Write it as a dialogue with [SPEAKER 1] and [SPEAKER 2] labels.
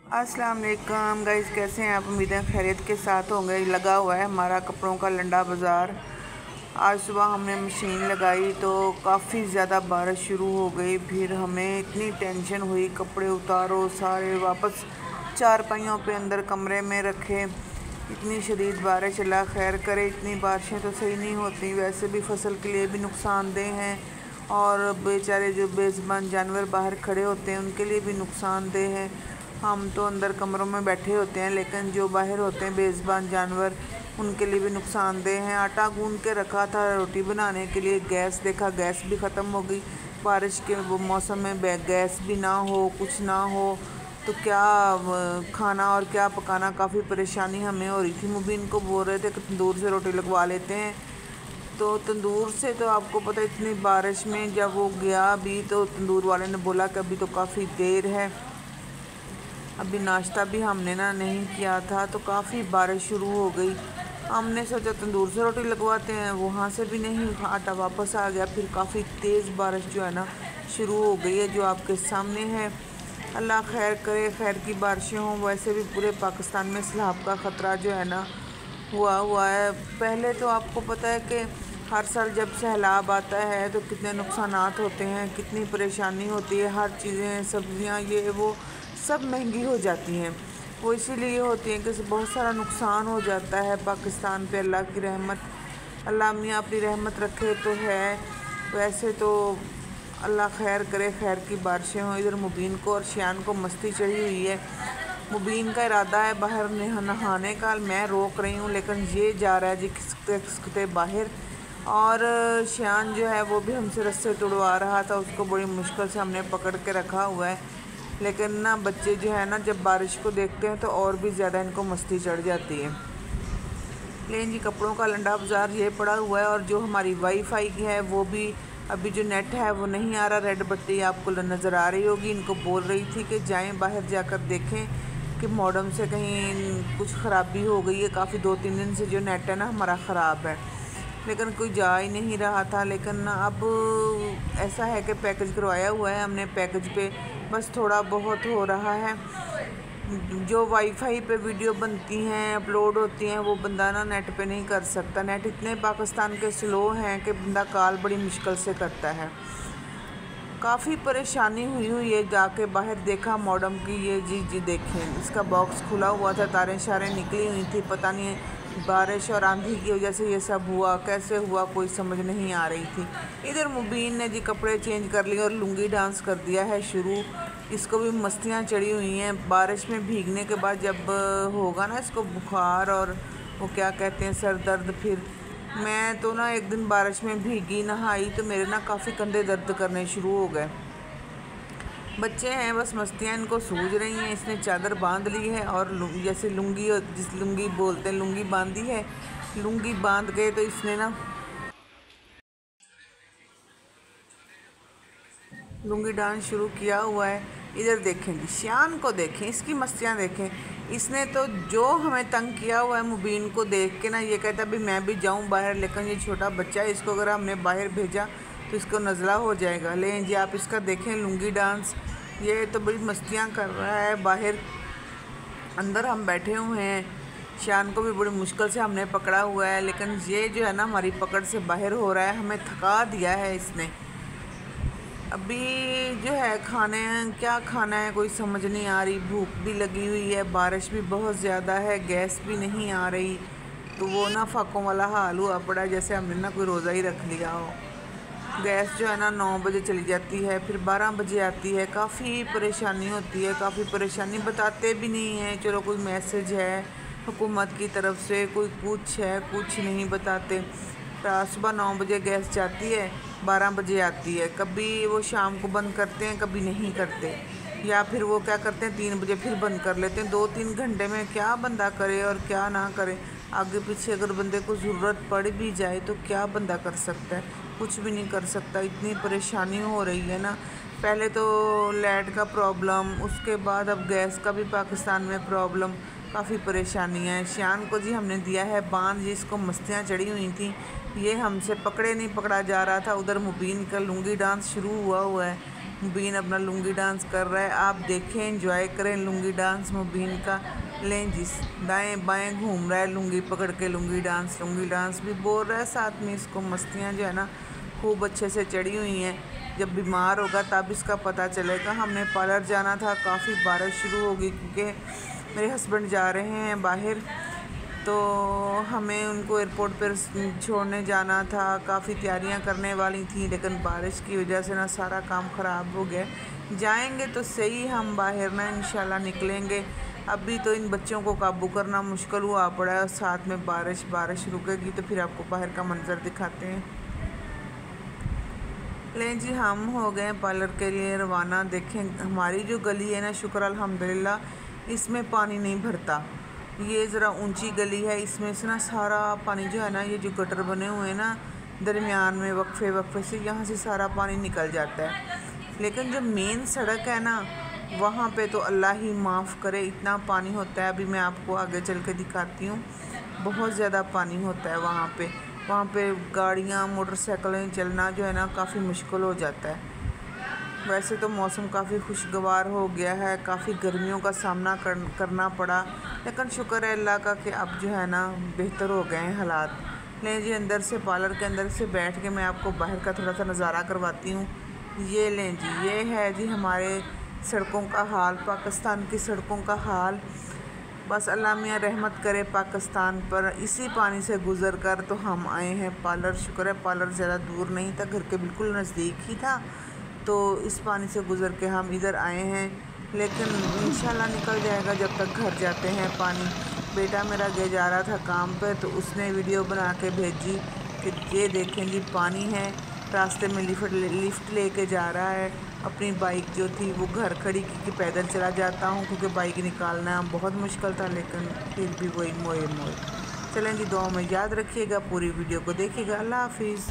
[SPEAKER 1] अस्सलाम वालेकुम गाइस, कैसे हैं आप? उम्मीद है खैरियत के साथ होंगे। लगा हुआ है हमारा कपड़ों का लंडा बाज़ार। आज सुबह हमने मशीन लगाई तो काफ़ी ज़्यादा बारिश शुरू हो गई। फिर हमें इतनी टेंशन हुई, कपड़े उतारो सारे वापस चारपाइयों पे अंदर कमरे में रखे। इतनी शदीद बारिश, अल्लाह खैर करे। इतनी बारिशें तो सही नहीं होती, वैसे भी फसल के लिए भी नुकसानदेह हैं और बेचारे जो बेज़ुबान जानवर बाहर खड़े होते हैं उनके लिए भी नुकसानदेह है। हम तो अंदर कमरों में बैठे होते हैं, लेकिन जो बाहर होते हैं बेज़ुबान जानवर उनके लिए भी नुकसानदेह हैं। आटा गूंद के रखा था रोटी बनाने के लिए, गैस देखा गैस भी ख़त्म हो गई। बारिश के वो मौसम में गैस भी ना हो, कुछ ना हो तो क्या खाना और क्या पकाना, काफ़ी परेशानी हमें हो रही थी। मुबीन को बोल रहे थे कि तंदूर से रोटी लगवा लेते हैं, तो तंदूर से तो आपको पता है इतनी बारिश में जब वो गया भी तो तंदूर वाले ने बोला कि अभी तो काफ़ी देर है, अभी नाश्ता भी हमने ना नहीं किया था। तो काफ़ी बारिश शुरू हो गई। हमने सोचा तंदूर से रोटी लगवाते हैं, वहाँ से भी नहीं, आटा वापस आ गया। फिर काफ़ी तेज़ बारिश जो है ना शुरू हो गई है, जो आपके सामने है। अल्लाह खैर करे, खैर की बारिशें हों। वैसे भी पूरे पाकिस्तान में सैलाब का ख़तरा जो है ना हुआ है। पहले तो आपको पता है कि हर साल जब सैलाब आता है तो कितने नुकसानात होते हैं, कितनी परेशानी होती है। हर चीज़ें, सब्ज़ियाँ, ये वो सब महंगी हो जाती हैं। वो इसीलिए होती हैं कि बहुत सारा नुकसान हो जाता है पाकिस्तान पे। अल्लाह की रहमत, अल्लाह मियाँ अपनी रहमत रखे तो है। वैसे तो अल्लाह खैर करे, खैर की बारिशें हों। इधर मुबीन को और शियान को मस्ती चढ़ी हुई है। मुबीन का इरादा है बाहर नहाने का, मैं रोक रही हूँ, लेकिन ये जा रहा है जी खिसकते बाहर। और शियान जो है वो भी हमसे रस्से तुड़वा रहा था, उसको बड़ी मुश्किल से हमने पकड़ के रखा हुआ है। लेकिन ना बच्चे जो है ना जब बारिश को देखते हैं तो और भी ज़्यादा इनको मस्ती चढ़ जाती है। लेकिन जी कपड़ों का लंडा बाज़ार ये पड़ा हुआ है। और जो हमारी वाईफाई की है वो भी अभी जो नेट है वो नहीं आ रहा। रेड बत्ती आपको नज़र आ रही होगी। इनको बोल रही थी कि जाएं बाहर जाकर देखें कि मॉडेम से कहीं कुछ ख़राबी हो गई है। काफ़ी 2-3 दिन से जो नेट है ना हमारा ख़राब है, लेकिन कोई जा ही नहीं रहा था। लेकिन अब ऐसा है कि पैकेज करवाया हुआ है हमने, पैकेज पे बस थोड़ा बहुत हो रहा है। जो वाईफाई पे वीडियो बनती हैं, अपलोड होती हैं, वो बंदा ना नेट पे नहीं कर सकता। नेट इतने पाकिस्तान के स्लो हैं कि बंदा कॉल बड़ी मुश्किल से करता है। काफ़ी परेशानी हुई है। जाके बाहर देखा मॉडम की, ये जी देखें, इसका बॉक्स खुला हुआ था, तारें शारें निकली हुई थी। पता नहीं बारिश और आंधी की वजह से ये सब हुआ, कैसे हुआ कोई समझ नहीं आ रही थी। इधर मुबीन ने जी कपड़े चेंज कर लिए और लुंगी डांस कर दिया है शुरू। इसको भी मस्तियाँ चढ़ी हुई हैं। बारिश में भीगने के बाद जब होगा ना इसको बुखार और वो क्या कहते हैं सर दर्द, फिर मैं तो ना एक दिन बारिश में भीगी, नहाई तो मेरे ना काफ़ी कंधे दर्द करने शुरू हो गए। बच्चे हैं बस मस्तियाँ इनको सूझ रही हैं। इसने चादर बांध ली है और जैसे लुंगी, जिस लुंगी बोलते हैं, लुंगी बांधी है। लुंगी बांध के तो इसने ना लुंगी डांस शुरू किया हुआ है। इधर देखें जी, शियान को देखें, इसकी मस्तियाँ देखें। इसने तो जो हमें तंग किया हुआ है, मुबीन को देख के ना ये कहता है भी मैं भी जाऊं बाहर, लेकिन ये छोटा बच्चा है, इसको अगर हमने बाहर भेजा तो इसको नज़ला हो जाएगा। लेकिन जी आप इसका देखें लुंगी डांस, ये तो बड़ी मस्तियाँ कर रहा है बाहर। अंदर हम बैठे हुए हैं, शियान को भी बड़ी मुश्किल से हमने पकड़ा हुआ है, लेकिन ये जो है ना हमारी पकड़ से बाहर हो रहा है। हमें थका दिया है इसने। अभी जो है खाने क्या खाना है कोई समझ नहीं आ रही, भूख भी लगी हुई है, बारिश भी बहुत ज़्यादा है, गैस भी नहीं आ रही। तो वो ना फाकों वाला हाल हुआ पड़ा, जैसे हमने ना कोई रोज़ा ही रख लिया हो। गैस जो है ना 9 बजे चली जाती है, फिर 12 बजे आती है। काफ़ी परेशानी होती है, काफ़ी परेशानी। बताते भी नहीं हैं चलो कोई मैसेज है हुकूमत की तरफ से, कोई कुछ है, कुछ नहीं बताते। सुबह 9 बजे गैस जाती है, 12 बजे आती है। कभी वो शाम को बंद करते हैं, कभी नहीं करते, या फिर वो क्या करते हैं 3 बजे फिर बंद कर लेते हैं। 2-3 घंटे में क्या बंदा करे और क्या ना करे। आगे पीछे अगर बंदे को ज़रूरत पड़ भी जाए तो क्या बंदा कर सकता है, कुछ भी नहीं कर सकता। इतनी परेशानी हो रही है ना। पहले तो लाइट का प्रॉब्लम, उसके बाद अब गैस का भी पाकिस्तान में प्रॉब्लम, काफ़ी परेशानी है। शियान को जी हमने दिया है बांध, जिसको मस्तियाँ चढ़ी हुई थी, ये हमसे पकड़े नहीं पकड़ा जा रहा था। उधर मुबीन का लुंगी डांस शुरू हुआ है। मुबीन अपना लुंगी डांस कर रहा है। आप देखें, एंजॉय करें लुंगी डांस मुबीन का। लें जिस दाएं बाएं घूम रहा है लुंगी पकड़ के, लुंगी डांस भी बोल रहा है। साथ में इसको मस्तियाँ जो है ना खूब अच्छे से चढ़ी हुई हैं। जब बीमार होगा तब इसका पता चलेगा। हमने पार्लर जाना था, काफ़ी बारिश शुरू होगी क्योंकि मेरे हस्बैंड जा रहे हैं बाहर, तो हमें उनको एयरपोर्ट पर छोड़ने जाना था। काफ़ी तैयारियां करने वाली थी, लेकिन बारिश की वजह से ना सारा काम ख़राब हो गया। जाएंगे तो सही हम बाहर ना, इंशाल्लाह निकलेंगे। अभी तो इन बच्चों को काबू करना मुश्किल हुआ पड़ा है, और साथ में बारिश रुकेगी तो फिर आपको बाहर का मंजर दिखाते हैं। लें जी, हम हो गए पार्लर के लिए रवाना। देखें हमारी जो गली है ना, शुक्र अल्हम्दुलिल्लाह इसमें पानी नहीं भरता। ये ज़रा ऊंची गली है, इसमें से ना सारा पानी जो है ना, ये जो गटर बने हुए हैं ना दरमियान में वक्फे से, यहाँ से सारा पानी निकल जाता है। लेकिन जो मेन सड़क है ना वहाँ पे तो अल्लाह ही माफ़ करे इतना पानी होता है। अभी मैं आपको आगे चल के दिखाती हूँ, बहुत ज़्यादा पानी होता है वहाँ पे गाड़ियाँ मोटरसाइकिलें चलना जो है ना काफ़ी मुश्किल हो जाता है। वैसे तो मौसम काफ़ी खुशगवार हो गया है, काफ़ी गर्मियों का सामना करना पड़ा, लेकिन शुक्र है अल्लाह का कि अब जो है ना बेहतर हो गए हैं हालात। लें जी, अंदर से पार्लर के अंदर से बैठ के मैं आपको बाहर का थोड़ा सा नज़ारा करवाती हूँ। ये लें जी, ये है जी हमारे सड़कों का हाल, पाकिस्तान की सड़कों का हाल। बस अल्लाह मियाँ रहमत करे पाकिस्तान पर। इसी पानी से गुज़र कर तो हम आए हैं पार्लर। शुक्र है पार्लर ज़्यादा दूर नहीं था, घर के बिल्कुल नज़दीक ही था, तो इस पानी से गुज़र के हम इधर आए हैं। लेकिन इंशाल्लाह निकल जाएगा जब तक घर जाते हैं पानी। बेटा मेरा गया जा रहा था काम पर, तो उसने वीडियो बना के भेजी कि ये देखें जी पानी है, रास्ते में लिफ्ट लेके जा रहा है। अपनी बाइक जो थी वो घर खड़ी की पैदल चला जाता हूँ, क्योंकि बाइक निकालना बहुत मुश्किल था, लेकिन फिर भी वही मोए। चलें जी, दुआ में याद रखिएगा, पूरी वीडियो को देखिएगा। अल्लाह हाफिज़।